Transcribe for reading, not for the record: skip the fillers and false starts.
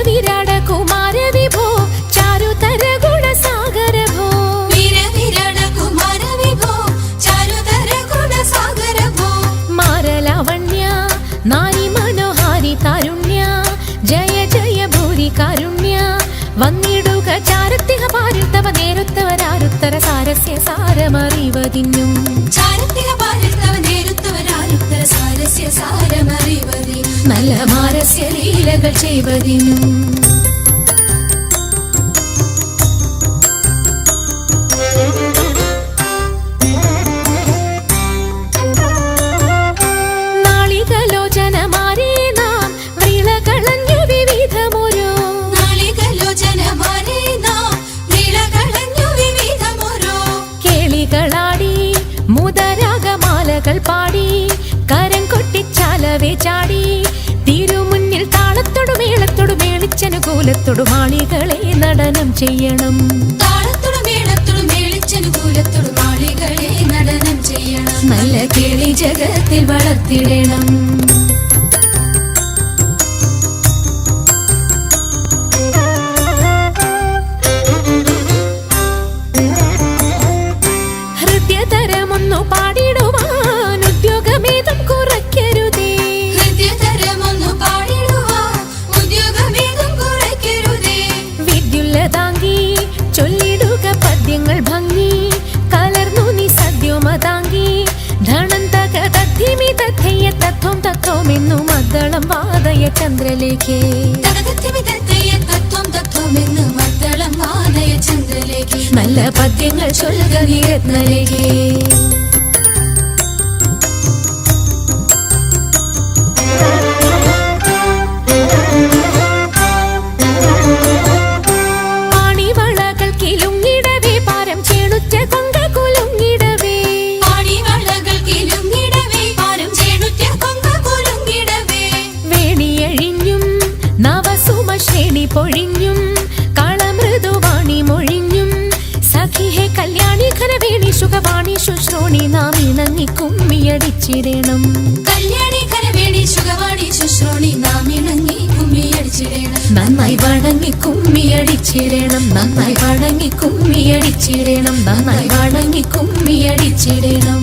വിരാട കുമാര വിഭോ ചാരുതര ഗുണസാഗര ഭോ വിരാട കുമാര വിഭോ ചാരുതര ഗുണസാഗര ഭോ മാരലാവണ്യ നാരി മനോഹാരി താരുണ്യ ജയ ജയ ഭൂരി കാരുണ്യ വന്നിടുക ചാരത്തിക പാരിൽ തവ നേരുത്തവരാരുത്തര സാരസ്യ സാരമറിവതിന്നും ചാരത്തിക പാരിൽ തവ നേരുത്തവരാരുത്തര സാരസ്യ സാരമറിവതിനും നല്ല മാരസ്യ ലീലകൾ ചെയ്വതിനും പാടി കരം കൊട്ടിച്ചാലവേ ചാടി തിരുമുന്നിൽ താളത്തോടു മേളത്തോടു മേളിച്ചനുകൂലത്തോടു മാളികളെ നടനം ചെയ്യണം താളത്തോടു മേളത്തോടു മേളിച്ചനുകൂലത്തോടു മാളികളെ നടനം ചെയ്യണം നല്ല കേളി ജഗത്തിൽ വളർത്തിടണം ഹൃദയതരമൊന്നു പാടിടുവാൻ ഉദ്യോഗമേതും കുറയ്ക്കരുതേ ഹൃദയതരമൊന്നു പാടിടുവാൻ ഉദ്യോഗമേതും കുറയ്ക്കരുതേ വിദ്യുല്ലതാങ്കി ചൊല്ലിടുക പദ്യങ്ങൾ ഭംഗി കലർന്നു നീ സദ്യോമതാങ്കി ധണന്തക തദ്ധിമി തഥയ്യ തത്വം തത്വമെന്നു മദ്ദളം വാദയ ചന്ദ്രലേഖേ നല്ല പദ്യങ്ങൾ ചൊല്ലുക നീ രത്നലേഖേ പാണിവളകൾ കിലുങ്ങിടവേ പാരം ചേണുറ്റ കൊങ്ക കുലുങ്ങിടവേ പാണിവളകൾ കിലുങ്ങിടവേ പാരം ചേണുറ്റ കൊങ്ക കുലുങ്ങിടവേ വേണിയഴിഞ്ഞും നവസുമ ശ്രേണി പൊഴിഞ്ഞും കളമൃദുവാണി മൊഴിഞ്ഞും സഖിഹേ കല്യാണി ഖരവേണി സുഖവാണി ശുശ്രോണി നാം ഇണങ്ങി കുമ്മിയടിച്ചിടണം കല്യാണി ഖരവേണി സുഖവാണി ശുശ്രോണി നാം ഇണങ്ങി കുമ്മിയടിച്ചിടണം നന്നായി വണങ്ങി കുമ്മിയടിച്ചിടണം നന്നായി വണങ്ങി കുമ്മിയടിച്ചിടണം നന്നായി വണങ്ങി കുമ്മിയടിച്ചിടണം